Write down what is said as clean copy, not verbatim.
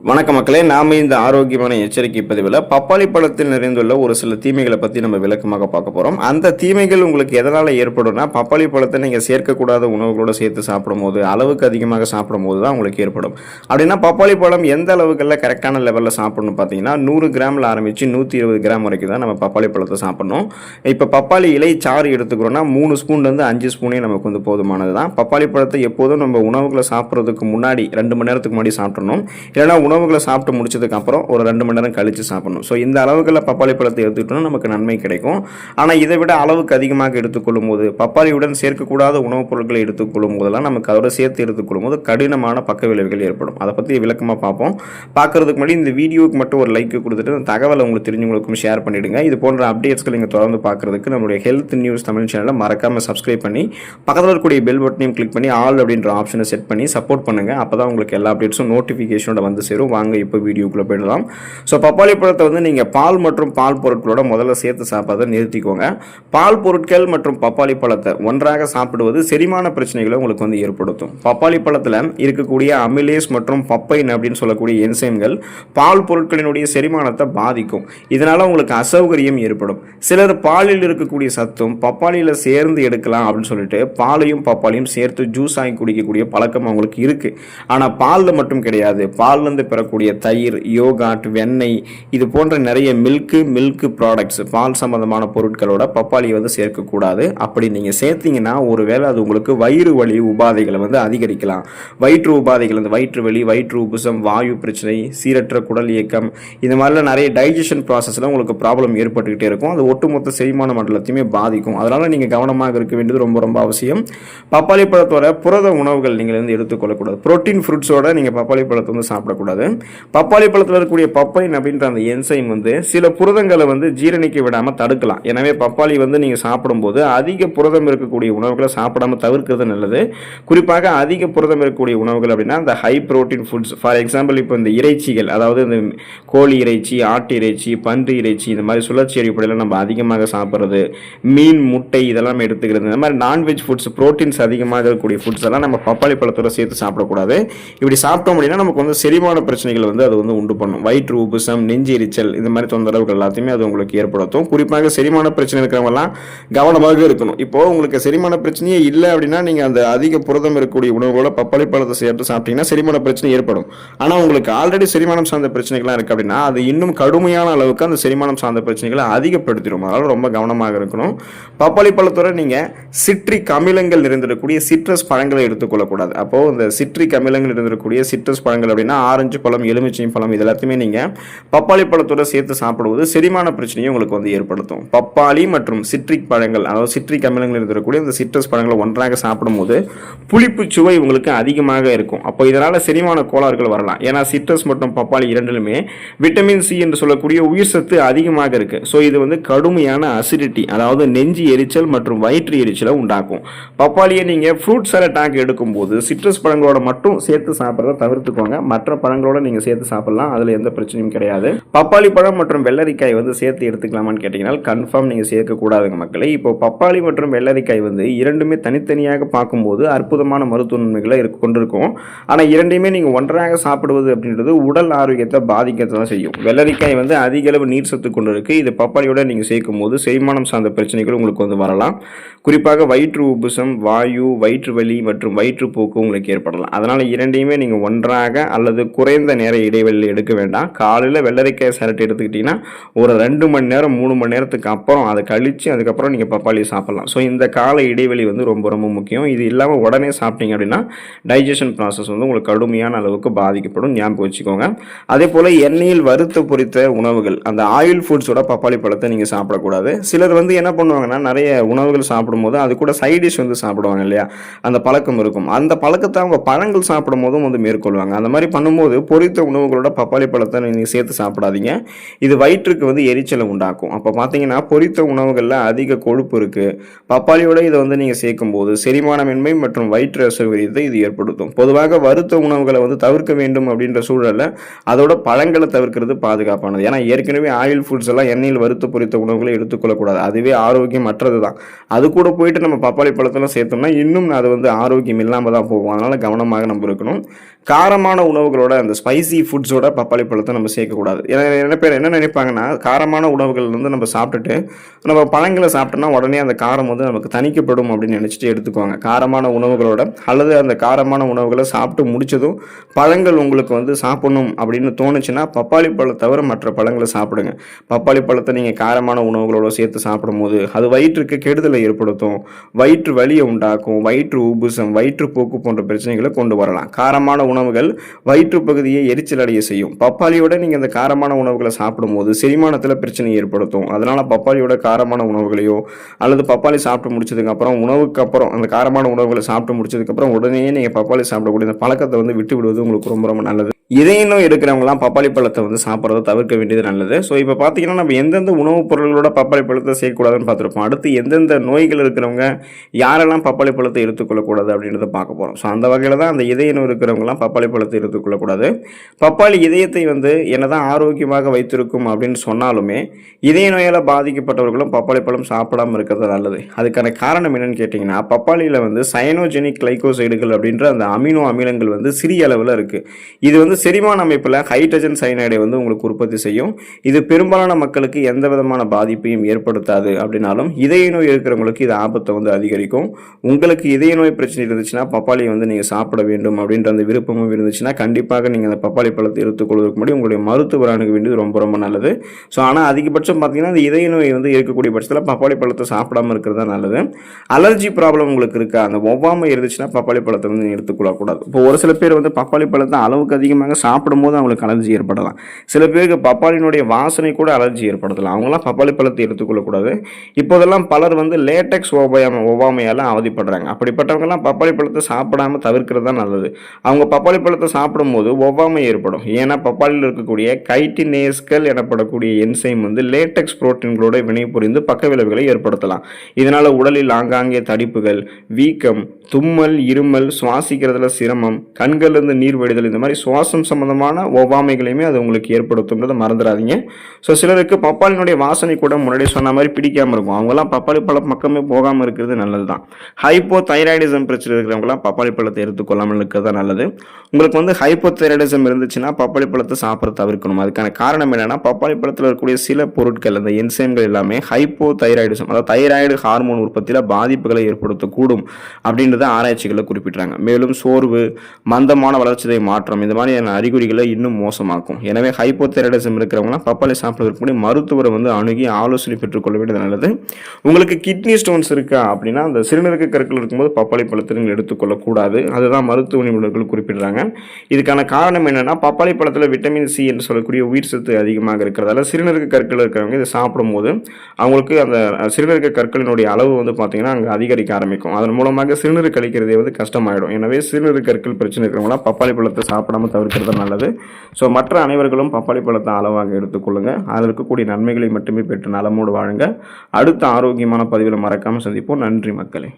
வணக்க மக்களே, நாம இந்த ஆரோக்கியமான எச்சரிக்கை பதிவில் பப்பாளி பழத்தில் நிறைந்துள்ள ஒரு சில தீமைகளை பற்றி நம்ம விளக்கமாக பார்க்க போகிறோம். அந்த தீமைகள் உங்களுக்கு எதனால் ஏற்படும்னா, பப்பாளி பழத்தை நீங்கள் சேர்க்கக்கூடாத உணவுகளோடு சேர்த்து சாப்பிடும்போது, அளவுக்கு அதிகமாக சாப்பிடும்போது தான் உங்களுக்கு ஏற்படும். அப்படின்னா பப்பாளி பழம் எந்த அளவுகளில் கரெக்டான லெவலில் சாப்பிடணும் பார்த்தீங்கன்னா, 100 கிராமில் ஆரம்பித்து 120 கிராம் வரைக்கும் தான் நம்ம பப்பாளி பழத்தை சாப்பிடணும். இப்போ பப்பாளி இலை சாறு எடுத்துக்கிறோன்னா 3 ஸ்பூன்லேருந்து 5 ஸ்பூனே நமக்கு வந்து போதுமானது தான். பப்பாளி பழத்தை எப்போதும் நம்ம உணவுகளை சாப்பிட்றதுக்கு முன்னாடி 2 மணி நேரத்துக்கு முன்னாடி சாப்பிட்றணும். இல்லைனா உணவுகளை சாப்பிட்டு முடிச்சதுக்கு அப்புறம் ஒரு 2 மணி நேரம் கழித்து சாப்பிடணும். ஸோ இந்த அளவுகளில் பப்பாளி பழத்தை எடுத்துக்கிட்டோம்னா நமக்கு நன்மை கிடைக்கும். ஆனால் இதை விட அளவுக்கு அதிகமாக எடுத்துக்கொள்ளும் போது, பப்பாளியுடன் சேர்க்கக்கூடாத உணவுப் பொருட்களை எடுத்துக்கொள்ளும் போதெல்லாம் நமக்கு அதோட சேர்த்து எடுத்துக்கொள்ளும் போது கடினமான பக்க விளைவுகள் ஏற்படும். அதை பற்றி விளக்கமாக பார்ப்போம். பார்க்கறதுக்கு முன்னாடி இந்த வீடியோவுக்கு மட்டும் ஒரு லைக் கொடுத்துட்டு அந்த தகவலை உங்களுக்கு தெரிஞ்சவங்களுக்கும் ஷேர் பண்ணிவிடுங்க. இது போன்ற அப்டேட்ஸ்கள் நீங்கள் தொடர்ந்து பார்க்குறதுக்கு நம்மளுடைய ஹெல்த் நியூஸ் தமிழ் சேனலை மறக்காமல் சப்ஸ்கிரைப் பண்ணி பக்கத்தில் இருக்கக்கூடிய பெல் பட்டனையும் கிளிக் பண்ணி ஆல் அப்படின்ற ஆப்ஷனை செட் பண்ணி சப்போர்ட் பண்ணுங்கள். அப்போ தான் உங்களுக்கு எல்லா அப்டேட்ஸும் நோட்டிஃபிகேஷனோட வந்து சேரும். வாங்க இப்போ வீடியோக்குள்ளே போயிடலாம். ஸோ பப்பாளி பழத்தை வந்து நீங்கள் பால் மற்றும் பால் பொருட்களோட முதல்ல சேர்த்து சாப்பிட்றதை நிறுத்திக்கோங்க. பால் பொருட்கள் மற்றும் பப்பாளி பழத்தை ஒன்றாக சாப்பிடுவது செரிமான பிரச்சனைகளை உங்களுக்கு வந்து ஏற்படுத்தும். பப்பாளி பழத்தில் இருக்கக்கூடிய அமிலேஸ் மற்றும் பப்பைன் அப்படின்னு சொல்லக்கூடிய என்சைம்கள் பால் பொருட்களினுடைய செரிமானத்தை பாதிக்கும். இதனால் உங்களுக்கு அசௌகரியம் ஏற்படும். சிலர் பாலில் இருக்கக்கூடிய சத்தும் பப்பாளியில் சேர்ந்து எடுக்கலாம் அப்படின்னு சொல்லிட்டு பாலையும் பப்பாளியும் சேர்த்து ஜூஸ் ஆகி குடிக்கக்கூடிய பழக்கம் அவங்களுக்கு இருக்குது. ஆனால் பாலில் மட்டும் கிடையாது. பால்லேருந்து பெறக்கூடிய தயிர், யோகாட், வெண்ணெய், இது போன்ற நிறைய மில்க் ப்ராடக்ட்ஸ், பால் சம்பந்தமான பொருட்களோட பப்பாளியை வந்து சேர்க்கக்கூடாது. அப்படி நீங்கள் சேர்த்தீங்கன்னா ஒருவேளை அது உங்களுக்கு வயிறு வலி உபாதைகளை வந்து அதிகரிக்கலாம். வயிற்று உபாதைகள், அந்த வயிற்று வலி, வயிற்று உப்புசம், வாயு பிரச்சனை, சீரற்ற குடல் இயக்கம், இந்த மாதிரிலாம் நிறைய டைஜஷன் ப்ராசஸில் உங்களுக்கு ப்ராப்ளம் ஏற்பட்டுக்கிட்டே இருக்கும். அது ஒட்டுமொத்த செரிமான மண்டலத்தையுமே பாதிக்கும். அதனால் நீங்கள் கவனமாக இருக்க வேண்டியது ரொம்ப ரொம்ப அவசியம். பப்பாளி பழத்தோட புரத உணவுகள் நீங்கள் வந்து எடுத்துக்கொள்ளக்கூடாது. புரோட்டீன் ஃப்ரூட்ஸோட நீங்கள் பப்பாளி பழத்தை வந்து சாப்பிடக்கூடாது. பப்பாளி பழத்தில் இருக்கக்கூடிய பப்பைன் அப்படின்ற அந்த என்சைம் வந்து சில புரதங்களை வந்து ஜீரணிக்க விடாமல் தடுக்கலாம். எனவே பப்பாளி வந்து நீங்கள் சாப்பிடும்போது அதிக புரதம் இருக்கக்கூடிய உணவுகளை சாப்பிடாம தவிர்க்கிறது நல்லது. குறிப்பாக அதிக புரதம் இருக்கக்கூடிய உணவுகள் அப்படின்னா இந்த high protein foods, for example இப்போ இந்த இறைச்சிகள், அதாவது இந்த கோழி இறைச்சி, ஆட்டு இறைச்சி, பன்றி இறைச்சி, இந்த மாதிரி சுழற்சி அடிப்படையில் நம்ம அதிகமாக சாப்பிட்றது, மீன், முட்டை இதெல்லாம் எடுத்துக்கிறது, இந்த மாதிரி நான்வெஜ் ஃபுட்ஸ், ப்ரோட்டீன்ஸ் அதிகமாக இருக்கக்கூடிய ஃபுட்ஸ் எல்லாம் நம்ம பப்பாளி பழத்தோட சேர்த்து சாப்பிடக்கூடாது. இப்படி சாப்பிட்டோம் அப்படின்னா நமக்கு வந்து செரிமான பிரச்சனைகள் வந்து அது வந்து உண்டு பண்ணும். வயிற்று உப்புசம், நெஞ்சு எரிச்சல், இந்த மாதிரி தொந்தரவுகள் எல்லாத்தையுமே அது உங்களுக்கு ஏற்படுத்தும். குறிப்பாக செரிமான பிரச்சனை இருக்கிறவங்கலாம் கவனமாக இருக்கணும். இப்போ உங்களுக்கு செரிமான பிரச்சனையே இல்லை அப்படின்னா நீங்கள் அந்த அதிக புரதம் இருக்கக்கூடிய உணவுகளோட பப்பாளி பழத்தை சேர்த்து சாப்பிட்டீங்கன்னா செரிமான பிரச்சனை ஏற்படும். ஆனால் உங்களுக்கு ஆல்ரெடி செரிமானம் சார்ந்த பிரச்சனைகள்லாம் இருக்குது அப்படின்னா அது இன்னும் கடுமையான அளவுக்கு அந்த செரிமானம் சார்ந்த பிரச்சனைகளை அதிகப்படுத்திடும். அதனால் ரொம்ப கவனமாக இருக்கணும். பப்பாளி பழத்தோட நீங்கள் சிட்ரிக் அமிலங்கள் நிறைந்திருக்கக்கூடிய சிட்ரஸ் பழங்களை எடுத்துக்கொள்ளக்கூடாது. அப்போது இந்த சிட்ரிக் அமிலங்கள் இருந்திருக்கக்கூடிய சிட்ரஸ் பழங்கள் அப்படின்னா ஆரஞ்சு பழம், எலுமிச்சை பழம், இது எல்லாத்தையுமே நீங்கள் பப்பாளி பழத்தோட சேர்த்து சாப்பிடுவது செரிமான பிரச்சனையும் உங்களுக்கு வந்து ஏற்படுத்தும். பப்பாளி மற்றும் சிட்ரிக் பழங்கள், அதாவது சிட்ரிக் அமிலங்கள் இருக்கக்கூடிய இந்த சிட்ரஸ் பழங்களை ஒன்றாக சாப்பிடும்போது புளிப்பு சுவை உங்களுக்கு அதிகமாக இருக்கும். அப்போ இதனால் செரிமான கோளாறுகள் வரலாம். ஏன்னா சிட்ரஸ் மற்றும் பப்பாளி இரண்டிலுமே விட்டமின் சி என்று சொல்லக்கூடிய உயிர் சத்து அதிகமாக இருக்கு. ஸோ இது வந்து கடுமையான அசிடிட்டி, அதாவது நெஞ்சு எரிச்சல் மற்றும் வயிற்று எரிச்சலை உண்டாக்கும். பப்பாளியை நீங்கள் ஃப்ரூட் சாலட்டாக எடுக்கும்போது சிட்ரஸ் பழங்களோட மட்டும் சேர்த்து சாப்பிட்றத தவிர்த்துக்கோங்க. மற்ற பழங்களோட நீங்கள் சேர்த்து சாப்பிடலாம். அதில் எந்த பிரச்சனையும் கிடையாது. பப்பாளி பழம் மற்றும் வெள்ளரிக்காய் வந்து சேர்த்து எடுத்துக்கலாமான்னு கேட்டீங்கன்னா கன்ஃபார்ம் நீங்கள் சேர்க்கக்கூடாதுங்க மக்களே. இப்போ பப்பாளி மற்றும் வெள்ளரிக்காய் வந்து இரண்டுமே தனித்தனியாக பார்க்கும்போது அற்புதமான மருத்துவ நன்மைகளை கொண்டிருக்கும். ஆனால் இரண்டையுமே நீங்கள் ஒன்றாக சாப்பிடுவது அப்படின்றது உடல் ஆரோக்கியத்தை பாதிக்கத்தான் செய்யும். வெள்ளரிக்காய் வந்து அதிக அளவு நீர் சத்து கொண்டு இருக்கு. இது பப்பாளியோட நீங்கள் சேர்க்கும் போது செரிமானம் சார்ந்த பிரச்சனைகள் உங்களுக்கு வந்து வரலாம். குறிப்பாக வயிற்று உப்புசம், வாயு, வயிற்று வலி மற்றும் வயிற்றுப்போக்கு உங்களுக்கு ஏற்படலாம். அதனால் இரண்டையுமே நீங்கள் ஒன்றாக அல்லது குறைந்த நேர இடைவெளியில் எடுக்க வேண்டாம். காலையில் வெள்ளரிக்காய் சாலட் எடுத்துக்கிட்டிங்கன்னா ஒரு 2 மணி நேரம் 3 மணி நேரத்துக்கு அப்புறம் அதை கழித்து அதுக்கப்புறம் நீங்கள் பப்பாளி சாப்பிட்லாம். ஸோ இந்த கால இடைவெளி வந்து ரொம்ப ரொம்ப முக்கியம். இது இல்லாமல் உடனே சாப்பிட்டீங்க அப்படின்னா டைஜஷன் ப்ராசஸ் வந்து உங்களுக்கு கடுமையான அளவுக்கு பாதிக்கப்படும். ஞாபகம் வச்சுக்கோங்க. அதே போல் எண்ணெயில் வறுத்து பொரித்த உணவுகள், அந்த ஆயில் ஃபுட்ஸோட பப்பாளி பழத்தை நீங்கள் சாப்பிடக்கூடாது. சிலர் வந்து என்ன பண்ணுவாங்கன்னா நிறைய உணவுகள் சாப்பிடும்போது அது கூட சைட் டிஷ் வந்து சாப்பிடுவாங்க இல்லையா, அந்த பழக்கம் இருக்கும். அந்த பழக்கத்தை அவங்க பழங்கள் சாப்பிடும் போதும் வந்து மேற்கொள்வாங்க. அந்த மாதிரி பண்ணும்போது பொரித்த உணவுகளோட பப்பாளி பழத்தை நீங்கள் சேர்த்து சாப்பிடாதீங்க. இது வயிற்றுக்கு வந்து எரிச்சலை உண்டாக்கும். அப்போ பார்த்தீங்கன்னா பொரித்த உணவுகளில் அதிக கொழுப்பு இருக்குது. பப்பாளியோட இதை வந்து நீங்கள் சேர்க்கும்போது செரிமானமின்மை மற்றும் வயிற்று அசௌகரியத்தை இது ஏற்படுத்தும். பொதுவாக வறுத்த உணவுகளை வந்து தவிர்க்க வேண்டும் அப்படின்ற சூழலில் அதோட பழங்களை தவிர்க்கிறது பாதுகாப்பானது. ஏன்னா ஏற்கனவே ஆயில் ஃபுட்ஸ் எல்லாம் எண்ணெயில் வறுத்து பொரித்த உணவுகளை எடுத்துக்கொள்ளக்கூடாது. அதுவே ஆரோக்கியம் மற்றது தான். அது கூட போயிட்டு நம்ம பப்பாளி பழத்தெல்லாம் சேர்த்தோம்னா இன்னும் அது வந்து ஆரோக்கியம் இல்லாமல் தான் போகும். அதனால் கவனமாக நம்ம இருக்கணும். காரமான உணவுகளோட அந்த ஸ்பைசி ஃபுட்ஸோட பப்பாளி பழத்தை நம்ம சேர்க்கக்கூடாது. ஏன்னா என்ன பேர் என்ன நினைப்பாங்கன்னா, காரமான உணவுகள் வந்து நம்ம சாப்பிட்டுட்டு நம்ம பழங்களை சாப்பிட்டோம்னா உடனே அந்த காரம் வந்து நமக்கு தணிக்கப்படும் அப்படின்னு நினச்சிட்டு எடுத்துக்குவாங்க. காரமான உணவுகளோட அல்லது அந்த காரமான உணவுகளை சாப்பிட்டு முடிச்சதும் பழங்கள் உங்களுக்கு வந்து சாப்பிடணும் அப்படின்னு தோணுச்சுன்னா பப்பாளி பழம் தவிர மற்ற பழங்களை சாப்பிடுங்க. பப்பாளி பழத்தை நீங்கள் காரமான உணவுகளோட சேர்த்து சாப்பிடும்போது அது வயிற்றுக்கு கெடுதலை ஏற்படுத்தும், வயிற்று வலியை உண்டாக்கும், வயிற்று உபுசம், வயிற்றுப்போக்கு போன்ற பிரச்சனைகளை கொண்டு வரலாம். காரமான உணவுகள் வயிற்று பகுதியை எரிச்சல் அடைய செய்யும். பப்பாளியோட நீங்கள் இந்த காரமான உணவுகளை சாப்பிடும்போது செரிமானத்தில் பிரச்சனை ஏற்படுத்தும். அதனால பப்பாளியோட காரமான உணவுகளையோ அல்லது பப்பாளி சாப்பிட்டு முடிச்சதுக்கு அப்புறம் உணவுக்கு அப்புறம் அந்த காரமான உணவுகளை சாப்பிட்டு முடிச்சதுக்கு அப்புறம் உடனே நீங்கள் பப்பாளி சாப்பிடக்கூடிய இந்த பழக்கத்தை வந்து விட்டு விடுவது உங்களுக்கு ரொம்ப ரொம்ப நல்லது. இதய நோய் இருக்கிறவங்களாம் பப்பாளி பழத்தை வந்து சாப்பிட்றத தவிர்க்க வேண்டியது நல்லது. ஸோ இப்போ பார்த்தீங்கன்னா நம்ம எந்தெந்த உணவுப் பொருள்களோட பப்பாளி பழத்தை சேர்க்கக்கூடாதுன்னு பார்த்துருப்போம். அடுத்து எந்தெந்த நோய்கள் இருக்கிறவங்க யாரெல்லாம் பப்பாளி பழத்தை எடுத்துக்கொள்ளக்கூடாது அப்படின்றத பார்க்க போகிறோம். ஸோ அந்த வகையில் தான் அந்த இதய நோய் இருக்கிறவங்களாம் பப்பாளி பழத்தை எடுத்துக்கொள்ளக்கூடாது. பப்பாளி இதயத்தை வந்து என்னதான் ஆரோக்கியமாக வைத்திருக்கும் அப்படின்னு சொன்னாலுமே இதய நோயால் பாதிக்கப்பட்டவர்களும் பப்பாளி பழம் சாப்பிடாமல் இருக்கிறது நல்லது. அதுக்கான காரணம் என்னன்னு கேட்டிங்கன்னா, பப்பாளியில் வந்து சயனோஜெனிக் கிளைகோசைடுகள் அப்படின்ற அந்த அமினோ அமிலங்கள் வந்து சிறிய அளவில் இருக்குது. இது வந்து செரிமான அமைப்பில் ஹைட்ரஜன் சயனைடை வந்து உங்களுக்கு உற்பத்தி செய்யும். இது பெரும்பாலான மக்களுக்கு எந்த விதமான பாதிப்பையும் ஏற்படுத்தாது. அப்படின்னாலும் இதய நோய் இருக்கிறவங்களுக்கு இது ஆபத்தை வந்து அதிகரிக்கும். உங்களுக்கு இதய நோய் பிரச்சனை இருந்துச்சுன்னா பப்பாளியை வந்து நீங்கள் சாப்பிட வேண்டும் அப்படின்ற அந்த விருப்பமும் இருந்துச்சுன்னா கண்டிப்பாக நீங்கள் அந்த பப்பாளி பழத்தை எடுத்துக்கொள்வதற்கு முன்னாடி உங்களுடைய மருத்துவர் அணுக வேண்டியது ரொம்ப ரொம்ப நல்லது. ஸோ ஆனால் அதிகபட்சம் பார்த்தீங்கன்னா இந்த இதய நோய் வந்து இருக்கக்கூடிய பட்சத்தில் பப்பாளி பழத்தை சாப்பிடாமல் இருக்கிறது தான் நல்லது. அலர்ஜி ப்ராப்ளம் உங்களுக்கு இருக்கா, அந்த ஒவ்வாமை இருந்துச்சுன்னா பப்பாளி பழத்தை வந்து எடுத்துக்கொள்ளக்கூடாது. இப்போ ஒரு சில பேர் வந்து பப்பாளி பழத்தை அளவுக்கு அதிகமாக சாப்பிடும்போது அவங்களுக்கு அலர்ஜி ஏற்படலாம். சில பேருக்கு பப்பாளினுடைய வாசனை கூட அலர்ஜி ஏற்படுத்தலாம். அவங்களாம் பப்பாளி பழத்தை எடுத்துக்கொள்ளக்கூடாது. இப்போதெல்லாம் பலர் வந்து லேட்டெக்ஸ் ஒவ்வாமையால் அவதிப்படுறாங்க. அப்படிப்பட்டவங்கலாம் பப்பாளி பழத்தை சாப்பிடாம தவிர்க்கிறது தான் நல்லது. அவங்க பப்பாளி பழத்தை சாப்பிடும்போது ஒவ்வாமை ஏற்படும். ஏன்னா பப்பாளியில் இருக்கக்கூடிய கைட்டினேஸ்கள் எனப்படக்கூடிய என்சைம் வந்து லேட்டெக்ஸ் புரோட்டீன்களோட வினைபுரிந்து பக்க விளைவுகளை ஏற்படுத்தலாம். இதனால உடலில் ஆங்காங்கே தடிப்புகள், வீக்கம், தும்மல், இருமல், சுவாசிக்கிறதுல சிரமம், கண்கள்லேருந்து நீர் வடிதல், இந்த மாதிரி சுவாசம் சம்பந்தமான ஒவ்வாமைகளையுமே அது உங்களுக்கு ஏற்படுத்தும்ன்றதை மறந்துடாதீங்க. ஸோ சிலருக்கு பப்பாளினுடைய வாசனை கூட முன்னாடி சொன்ன மாதிரி பிடிக்காமல் இருக்கும். அவங்களாம் பப்பாளி பழம் பக்கமே போகாமல் இருக்கிறது நல்லது தான். ஹைப்போ தைராய்டிசம் பிரச்சனை இருக்கிறவங்களாம் பப்பாளி பழத்தை எடுத்துக்கொள்ளாமல் இருக்கிறது தான் நல்லது. உங்களுக்கு வந்து ஹைப்போ தைராய்டிசம் இருந்துச்சுன்னா பப்பாளி பழத்தை சாப்பிட தவிர்க்கணும். அதுக்கான காரணம் என்னன்னா, பப்பாளி பழத்தில் இருக்கக்கூடிய சில பொருட்கள் அந்த என்சைம்கள் எல்லாமே ஹைப்போ தைராய்டிசம், அதாவது தைராய்டு ஹார்மோன் உற்பத்தியில் பாதிப்புகளை ஏற்படுத்தக்கூடும் அப்படின்றத ஆராய்ச்சிகளை குறிப்பிட்டாங்க. மேலும் சோர்வு, மந்தமான வளர்ச்சிதை மாற்றம், இந்த மாதிரியான அறிகுறிகளை இன்னும் மோசமாக்கும். எனவே ஹைப்போதைராய்டிசம் இருக்கிறவங்களாம் பப்பாளி சாப்பிடுவதற்கு முன்னாடி மருத்துவரை வந்து அணுகி ஆலோசனை பெற்றுக்கொள்ள வேண்டியது நல்லது. உங்களுக்கு கிட்னி ஸ்டோன்ஸ் இருக்கா அப்படின்னா அந்த சிறுநீரக கற்கள் இருக்கும்போது பப்பாளி பழத்தை நீங்கள் எடுத்துக்கொள்ளக்கூடாது. அதுதான் மருத்துவ நிபுணர்கள் குறிப்பிடுறாங்க. இதுக்கான காரணம் என்னன்னா, பப்பாளி பழத்தில் விட்டமின் சி என்று சொல்லக்கூடிய உயிர் சத்து அதிகமாக இருக்கிறதால சிறுநீரக கற்கள் இருக்கிறவங்க இதை சாப்பிடும்போது அவங்களுக்கு அந்த சிறுநீரக கற்களினுடைய அளவு வந்து பார்த்தீங்கன்னா அங்கே அதிகரிக்க ஆரம்பிக்கும். அதன் மூலமாக சிறுநீர் கழிக்கிறதே வந்து கஷ்டமாயிடும். எனவே சிறுநீரக கற்கள் பிரச்சனை இருக்கிறவங்களாம் பப்பாளி பழத்தை சாப்பிடாம தவிர்க்கிறது நல்லது. ஸோ மற்ற அனைவர்களும் பப்பாளி பழத்தை அளவாக எடுத்துக்கொள்ளுங்க. அதில் இருக்கக்கூடிய நன்மைகளை மட்டுமே பெற்று நலமோடு வாழுங்க. அடுத்த ஆரோக்கியமான பதிவில் மறக்காமல் சந்திப்போம். நன்றி மக்களே.